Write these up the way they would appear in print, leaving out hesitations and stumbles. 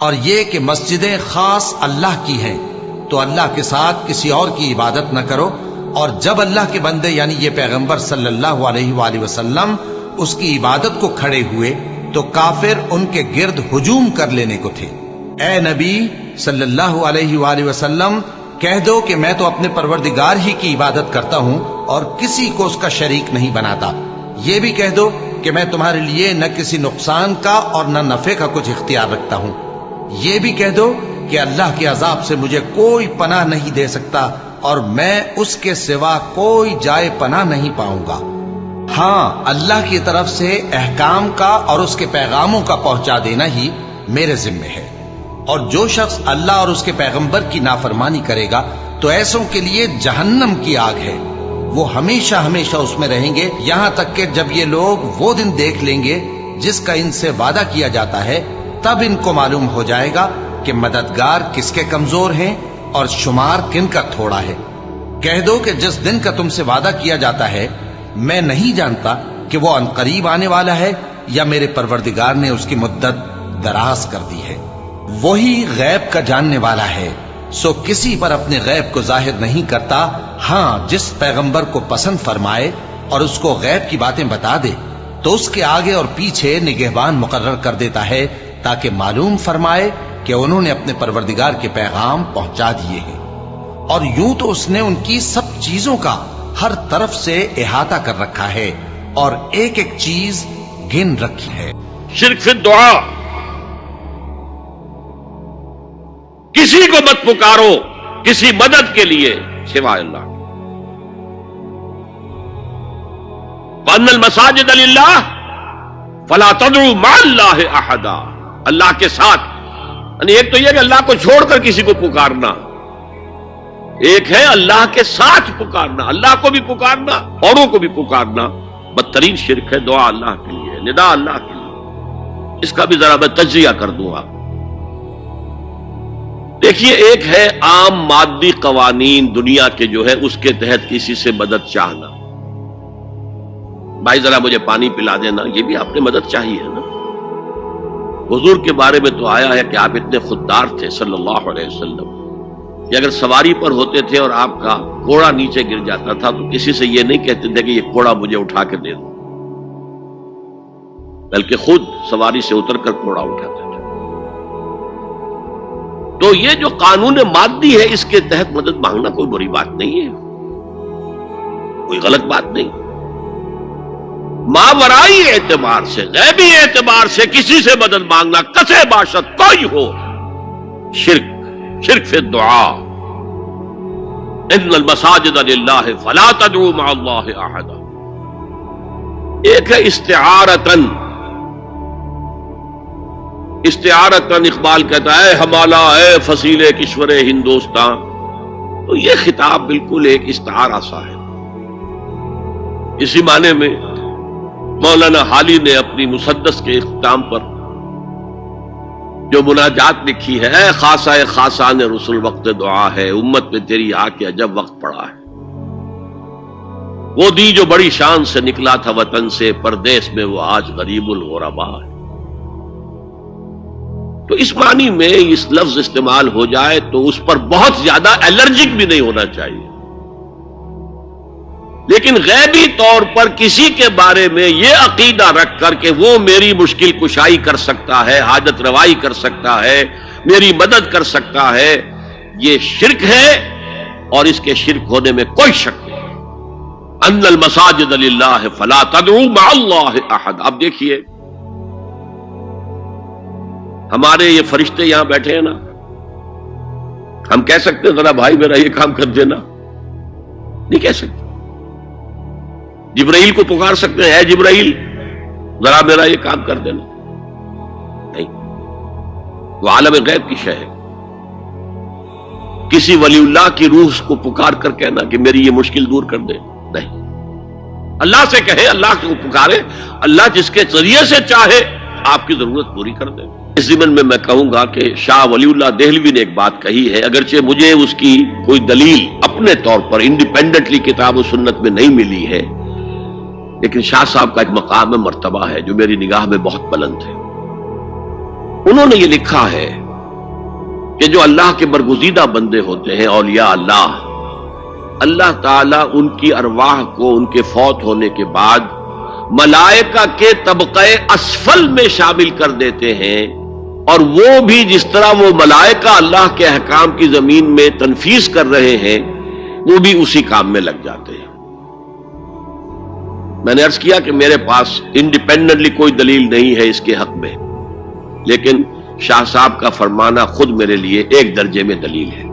اور یہ کہ مسجدیں خاص اللہ کی ہیں تو اللہ کے ساتھ کسی اور کی عبادت نہ کرو، اور جب اللہ کے بندے یعنی یہ پیغمبر صلی اللہ علیہ وآلہ وسلم اس کی عبادت کو کھڑے ہوئے تو کافر ان کے گرد ہجوم کر لینے کو تھے۔ اے نبی صلی اللہ علیہ وآلہ وسلم، کہہ دو کہ میں تو اپنے پروردگار ہی کی عبادت کرتا ہوں اور کسی کو اس کا شریک نہیں بناتا۔ یہ بھی کہہ دو کہ میں تمہارے لیے نہ کسی نقصان کا اور نہ نفع کا کچھ اختیار رکھتا ہوں۔ یہ بھی کہہ دو کہ اللہ کے عذاب سے مجھے کوئی پناہ نہیں دے سکتا اور میں اس کے سوا کوئی جائے پناہ نہیں پاؤں گا۔ ہاں، اللہ کی طرف سے احکام کا اور اس کے پیغاموں کا پہنچا دینا ہی میرے ذمہ ہے، اور جو شخص اللہ اور اس کے پیغمبر کی نافرمانی کرے گا تو ایسوں کے لیے جہنم کی آگ ہے، وہ ہمیشہ ہمیشہ اس میں رہیں گے، یہاں تک کہ جب یہ لوگ وہ دن دیکھ لیں گے جس کا ان سے وعدہ کیا جاتا ہے، تب ان کو معلوم ہو جائے گا کہ مددگار کس کے کمزور ہیں اور شمار کن کا تھوڑا ہے۔ کہہ دو کہ جس دن کا تم سے وعدہ کیا جاتا ہے میں نہیں جانتا کہ وہ عنقریب آنے والا ہے یا میرے پروردگار نے اس کی مدت دراز کر دی ہے۔ وہی غیب کا جاننے والا ہے، سو کسی پر اپنے غیب کو ظاہر نہیں کرتا، ہاں جس پیغمبر کو پسند فرمائے اور اس کو غیب کی باتیں بتا دے تو اس کے آگے اور پیچھے نگہبان مقرر کر دیتا ہے تاکہ معلوم فرمائے کہ انہوں نے اپنے پروردگار کے پیغام پہنچا دیے ہیں، اور یوں تو اس نے ان کی سب چیزوں کا ہر طرف سے احاطہ کر رکھا ہے اور ایک ایک چیز گن رکھی ہے۔ شرک فی الدعا، کسی کو مت پکارو کسی مدد کے لیے سوائے اللہ۔ وَأَنَّ الْمَسَاجِدَ لِلَّهِ فَلَا تَدْعُوا مَعَ اللَّهِ أَحَدًا، اللہ کے ساتھ، یعنی ایک تو یہ کہ اللہ کو چھوڑ کر کسی کو پکارنا، ایک ہے اللہ کے ساتھ پکارنا، اللہ کو بھی پکارنا اوروں کو بھی پکارنا۔ بدترین شرک ہے دعا اللہ کے لیے، ندا اللہ کے لیے۔ اس کا بھی ذرا میں تجزیہ کر دوں آپ۔ دیکھیے، ایک ہے عام مادی قوانین دنیا کے جو ہے اس کے تحت کسی سے مدد چاہنا، بھائی ذرا مجھے پانی پلا دینا، یہ بھی آپ نے مدد چاہیے نا۔ حضور کے بارے میں تو آیا ہے کہ آپ اتنے خوددار تھے صلی اللہ علیہ وسلم کہ اگر سواری پر ہوتے تھے اور آپ کا گھوڑا نیچے گر جاتا تھا تو کسی سے یہ نہیں کہتے تھے کہ یہ گھوڑا مجھے اٹھا کے دے دو، بلکہ خود سواری سے اتر کر گھوڑا اٹھاتے تھے۔ تو یہ جو قانون مادی ہے اس کے تحت مدد مانگنا کوئی بری بات نہیں ہے، کوئی غلط بات نہیں۔ ماورائی اعتبار سے، غیبی اعتبار سے کسی سے مدد مانگنا کسے باشد کوئی ہو، شرک فی الدعا۔ ان المساجد للہ فلا تدعوا مع اللہ احدا۔ ایک ہے استعارتن، استعارتن اقبال کہتا ہے ہمالا اے فصیل کشور ہندوستان، تو یہ خطاب بالکل ایک استعارہ سا ہے۔ اسی معنی میں مولانا حالی نے اپنی مسدس کے اختتام پر جو مناجات لکھی ہے، اے خاصہ خاصان رسول وقت دعا ہے، امت میں تیری آ کے عجب وقت پڑا ہے۔ وہ دی جو بڑی شان سے نکلا تھا وطن سے، پردیس میں وہ آج غریب الغربا ہے۔ تو اس معنی میں اس لفظ استعمال ہو جائے تو اس پر بہت زیادہ الرجک بھی نہیں ہونا چاہیے، لیکن غیبی طور پر کسی کے بارے میں یہ عقیدہ رکھ کر کہ وہ میری مشکل کشائی کر سکتا ہے، حاجت روائی کر سکتا ہے، میری مدد کر سکتا ہے، یہ شرک ہے، اور اس کے شرک ہونے میں کوئی شک نہیں۔ ان المساجد للہ فلا تدعوا مع اللہ احد۔ اب دیکھیے، ہمارے یہ فرشتے یہاں بیٹھے ہیں نا، ہم کہہ سکتے ہیں ذرا بھائی میرا یہ کام کر دینا؟ نہیں کہہ سکتے۔ جبرائیل کو پکار سکتے ہیں، اے جبرائیل ذرا میرا یہ کام کر دینا؟ نہیں، وہ عالم غیب کی شے ہے۔ کسی ولی اللہ کی روح کو پکار کر کہنا کہ میری یہ مشکل دور کر دے، نہیں۔ اللہ سے کہے، اللہ کو پکارے، اللہ جس کے ذریعے سے چاہے آپ کی ضرورت پوری کر دے۔ اس ضمن میں میں کہوں گا کہ شاہ ولی اللہ دہلوی نے ایک بات کہی ہے، اگرچہ مجھے اس کی کوئی دلیل اپنے طور پر انڈیپینڈنٹلی کتاب و سنت میں نہیں ملی ہے، لیکن شاہ صاحب کا ایک مقام مرتبہ ہے جو میری نگاہ میں بہت بلند ہے۔ انہوں نے یہ لکھا ہے کہ جو اللہ کے برگزیدہ بندے ہوتے ہیں، اولیاء اللہ، اللہ تعالیٰ ان کی ارواح کو ان کے فوت ہونے کے بعد ملائکہ کے طبقہ اسفل میں شامل کر دیتے ہیں، اور وہ بھی جس طرح وہ ملائکہ اللہ کے احکام کی زمین میں تنفیذ کر رہے ہیں، وہ بھی اسی کام میں لگ جاتے ہیں۔ میں نے عرض کیا کہ میرے پاس انڈیپینڈنٹلی کوئی دلیل نہیں ہے اس کے حق میں، لیکن شاہ صاحب کا فرمانا خود میرے لیے ایک درجے میں دلیل ہے۔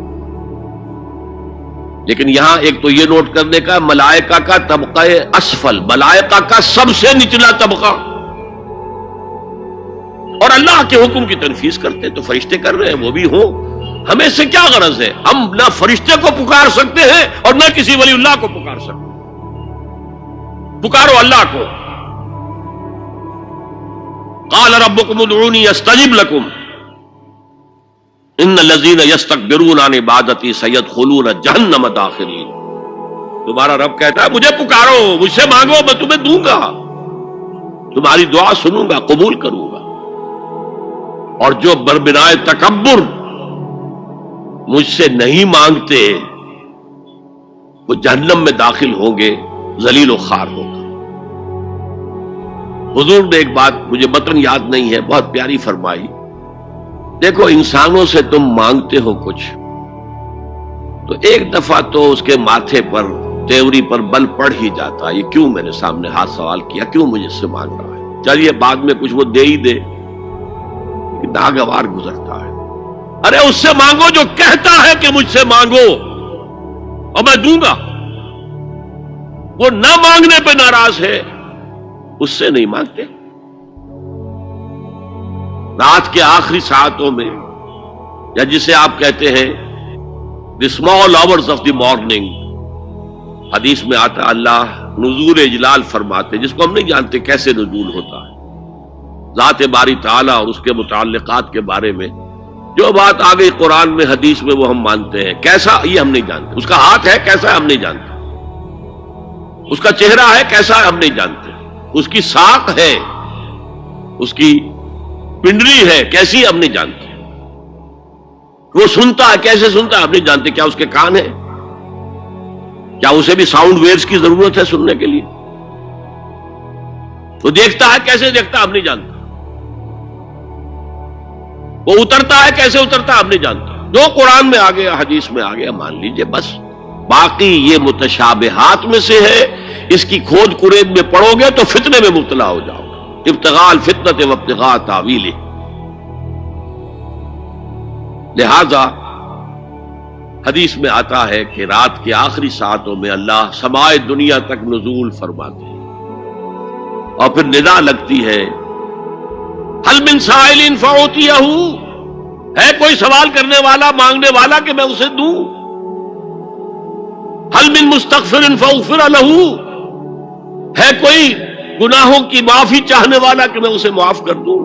لیکن یہاں ایک تو یہ نوٹ کرنے کا، ملائکہ کا طبقہ اسفل، ملائکہ کا سب سے نچلا طبقہ، اور اللہ کے حکم کی تنفیذ کرتے تو فرشتے کر رہے ہیں، وہ بھی ہوں، ہمیں سے کیا غرض ہے؟ ہم نہ فرشتے کو پکار سکتے ہیں اور نہ کسی ولی اللہ کو پکار سکتے ہیں۔ پکارو اللہ کو۔ قال ربکم ادعونی استجب لکم ان الذین یستکبرون عن عبادتی سیدخلون جہنم داخرین۔ تمہارا رب کہتا ہے مجھے پکارو، مجھ سے مانگو، میں تمہیں دوں گا، تمہاری دعا سنوں گا، قبول کروں گا، اور جو بربنائے تکبر مجھ سے نہیں مانگتے وہ جہنم میں داخل ہوں گے، ذلیل و خوار ہوگا۔ حضور نے ایک بات، مجھے متن یاد نہیں ہے، بہت پیاری فرمائی، دیکھو انسانوں سے تم مانگتے ہو کچھ تو ایک دفعہ تو اس کے ماتھے پر، تیوری پر بل پڑ ہی جاتا ہے، یہ کیوں میرے سامنے ہاتھ سوال کیا، کیوں مجھے سے مانگ رہا ہے، چلیے بعد میں کچھ وہ دے ہی دے، ناگوار گزرتا ہے۔ ارے اس سے مانگو جو کہتا ہے کہ مجھ سے مانگو اور میں دوں گا، وہ نہ مانگنے پہ ناراض ہے، اس سے نہیں مانگتے۔ رات کے آخری ساعتوں میں، یا جسے آپ کہتے ہیں the small hours of the morning, حدیث میں آتا اللہ نزول اجلال فرماتے، جس کو ہم نہیں جانتے کیسے نزول ہوتا ہے، ذات باری تعالیٰ اور اس کے متعلقات کے بارے میں جو بات آ گئی قرآن میں، حدیث میں، وہ ہم مانتے ہیں، کیسا یہ ہم نہیں جانتے، اس کا ہاتھ ہے کیسا ہے ہم نہیں جانتے، اس کا چہرہ ہے کیسا ہے ہم نہیں جانتے، اس کی ساق ہے، اس کی پنڈلی ہے کیسی ہم نہیں جانتے، وہ سنتا ہے کیسے سنتا ہے ہم نہیں جانتے، کیا اس کے کان ہے، کیا اسے بھی ساؤنڈ ویوز کی ضرورت ہے سننے کے لیے، وہ دیکھتا ہے کیسے دیکھتا ہے ہم نہیں جانتے، وہ اترتا ہے کیسے اترتا ہے ہم نہیں جانتے، جو قرآن میں آ گیا حدیث میں آ گیا مان لیجئے بس، باقی یہ متشابہات میں سے ہے، اس کی کھود کرید میں پڑو گے تو فتنے میں مبتلا ہو جاؤ گے، ابتغاء الفتنۃ وابتغاء تاویلہ۔ لہذا حدیث میں آتا ہے کہ رات کے آخری ساعتوں میں اللہ سمائے دنیا تک نزول فرماتے ہیں، اور پھر ندا لگتی ہے حل من سائل فاعطیہ، ہے کوئی سوال کرنے والا، مانگنے والا کہ میں اسے دوں، حل من مستغفر فاغفر لہ، ہے کوئی گناہوں کی معافی چاہنے والا کہ میں اسے معاف کر دوں۔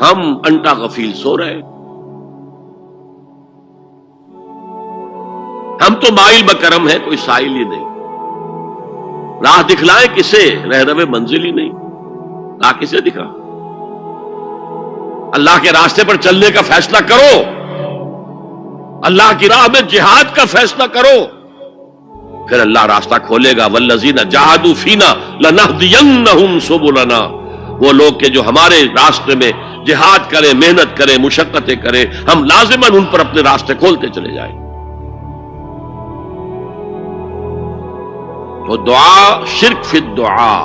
ہم انٹا غفیل سو رہے، ہم تو مائل بکرم ہے، کوئی سائل ہی نہیں، راہ دکھلائیں کسے، رہنم منزل ہی نہیں، راہ کسے دکھا، اللہ کے راستے پر چلنے کا فیصلہ کرو، اللہ کی راہ میں جہاد کا فیصلہ کرو، پھر اللہ راستہ کھولے گا، والذین جاہدوا فینا لنہدینہم سبلنا، وہ لوگ کہ جو ہمارے راستے میں جہاد کریں، محنت کریں، مشقتیں کریں، ہم لازماً ان پر اپنے راستے کھولتے چلے جائیں۔ تو دعا شرک فی الدعا،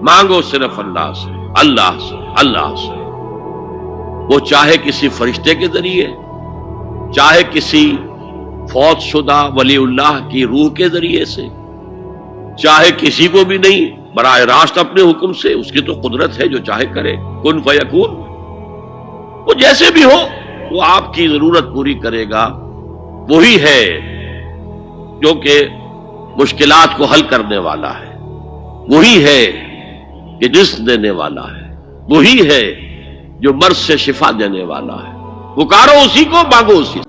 مانگو صرف اللہ سے، اللہ سے، اللہ سے، وہ چاہے کسی فرشتے کے ذریعے، چاہے کسی فوت شدہ ولی اللہ کی روح کے ذریعے سے، چاہے کسی کو بھی نہیں، براہ راست اپنے حکم سے، اس کی تو قدرت ہے جو چاہے کرے، کن فیکون، وہ جیسے بھی ہو وہ آپ کی ضرورت پوری کرے گا، وہی ہے جو کہ مشکلات کو حل کرنے والا ہے، وہی ہے کہ رزق دینے والا ہے، وہی ہے جو مرض سے شفا دینے والا ہے، پکارو اسی کو، مانگو اسی سے۔